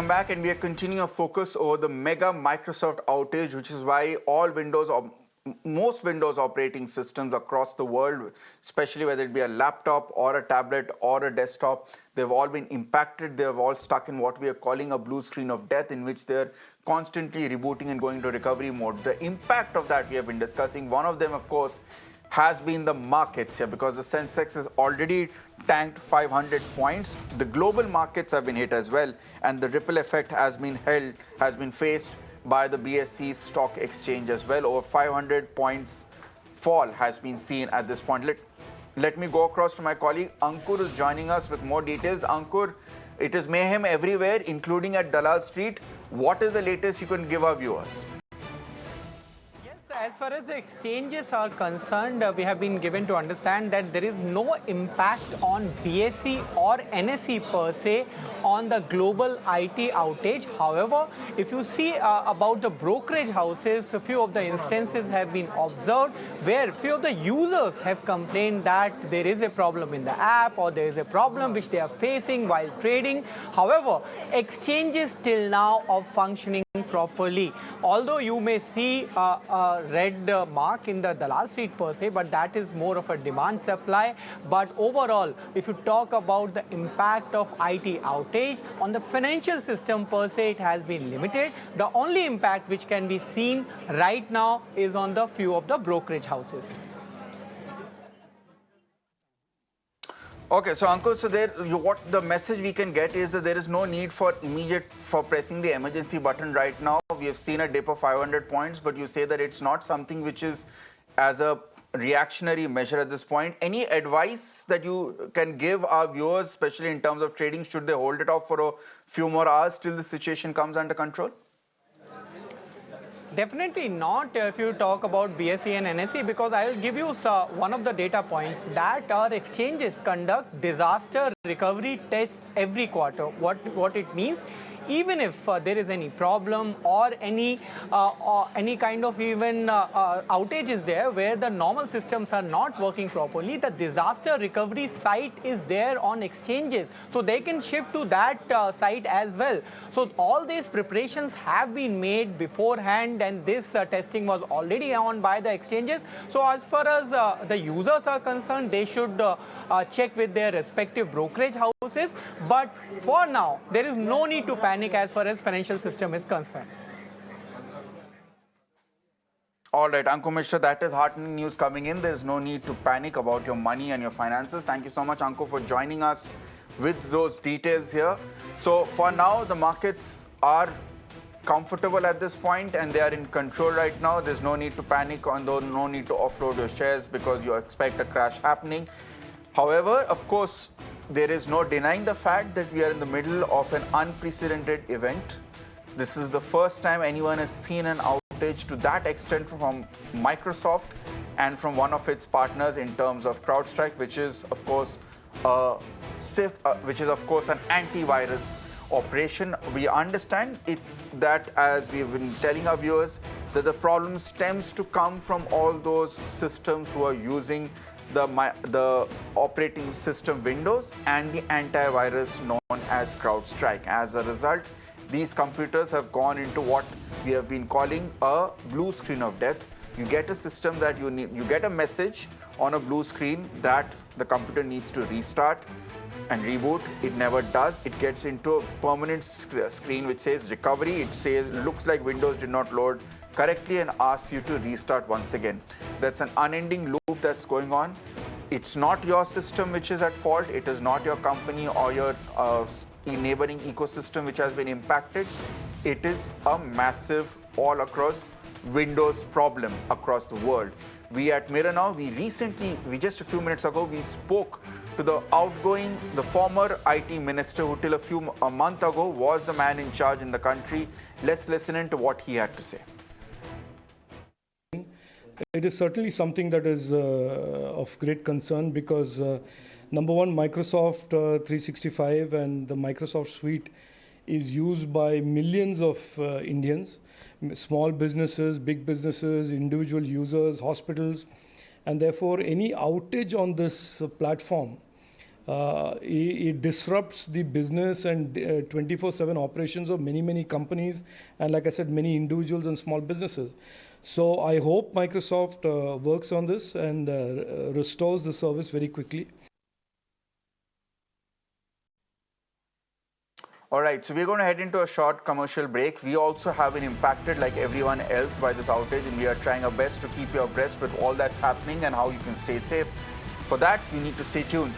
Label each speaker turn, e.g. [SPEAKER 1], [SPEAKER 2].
[SPEAKER 1] Welcome back, and we are continuing our focus over the mega Microsoft outage, which is why most Windows operating systems across the world, especially whether it be a laptop or a tablet or a desktop, they've all been impacted. They've all stuck in what we are calling a blue screen of death, in which they're constantly rebooting and going to recovery mode. The impact of that we have been discussing. One of them, of course, has been the markets here, because the Sensex has already tanked 500 points. The global markets have been hit as well, and the ripple effect has been faced by the BSE stock exchange as well. Over 500 points fall has been seen at this point. Let me go across to my colleague Ankur, is joining us with more details. Ankur, it is mayhem everywhere, including at Dalal Street. What is the latest you can give our viewers?
[SPEAKER 2] As far as the exchanges are concerned, we have been given to understand that there is no impact on BSE or NSE per se on the global IT outage. However, if you see about the brokerage houses, a few of the instances have been observed where few of the users have complained that there is a problem in the app, or there is a problem which they are facing while trading. However, exchanges till now are functioning properly. Although you may see a red mark in the Dalal Street per se, but that is more of a demand supply. But overall, if you talk about the impact of IT outage on the financial system per se, it has been limited. The only impact which can be seen right now is on the few of the brokerage houses.
[SPEAKER 1] Okay, so Ankur, so what the message we can get is that there is no need for pressing the emergency button right now. We have seen a dip of 500 points, but you say that it's not something which is as a reactionary measure at this point. Any advice that you can give our viewers, especially in terms of trading? Should they hold it off for a few more hours till the situation comes under control?
[SPEAKER 2] Definitely not if you talk about BSE and NSE, because I will give you one of the data points that our exchanges conduct disaster recovery tests every quarter. What it means, even if there is any problem or any kind of even outage is there where the normal systems are not working properly, the disaster recovery site is there on exchanges, so they can shift to that site as well. So all these preparations have been made beforehand, and this testing was already on by the exchanges. So as far as the users are concerned, they should check with their respective brokerage houses. But for now, there is no need to panic as far as financial system is concerned.
[SPEAKER 1] All right, Ankur Mishra, that is heartening news coming in. There is no need to panic about your money and your finances. Thank you so much, Ankur, for joining us with those details here. So for now, the markets are comfortable at this point and they are in control right now. There's no need to panic, and no need to offload your shares because you expect a crash happening. However, of course, there is no denying the fact that we are in the middle of an unprecedented event. This is the first time anyone has seen an outage to that extent from Microsoft and from one of its partners in terms of CrowdStrike, which is of course an antivirus operation. We understand it's that, as we've been telling our viewers, that the problem stems to come from all those systems who are using the operating system Windows and the antivirus known as CrowdStrike. As a result, these computers have gone into what we have been calling a blue screen of death. You get a system that you get a message on a blue screen that the computer needs to restart and reboot. It never does. It gets into a permanent screen which says recovery. It looks like Windows did not load correctly and asks you to restart once again. That's an unending loop that's going on. It's not your system which is at fault. It is not your company or your neighboring ecosystem which has been impacted. It is a massive all across Windows problem across the world. We at Mirror Now, we just a few minutes ago, we spoke to the former IT minister who till a month ago was the man in charge in the country. Let's listen in to what he had to say.
[SPEAKER 3] It is certainly something that is of great concern because number one, Microsoft 365 and the Microsoft suite is used by millions of Indians, small businesses, big businesses, individual users, hospitals, and therefore any outage on this platform It disrupts the business and 24/7 operations of many companies, and like I said, many individuals and small businesses. So I hope Microsoft works on this and restores the service very quickly.
[SPEAKER 1] All right, so we're going to head into a short commercial break. We also have been impacted like everyone else by this outage, and we are trying our best to keep you abreast with all that's happening and how you can stay safe. For that, you need to stay tuned.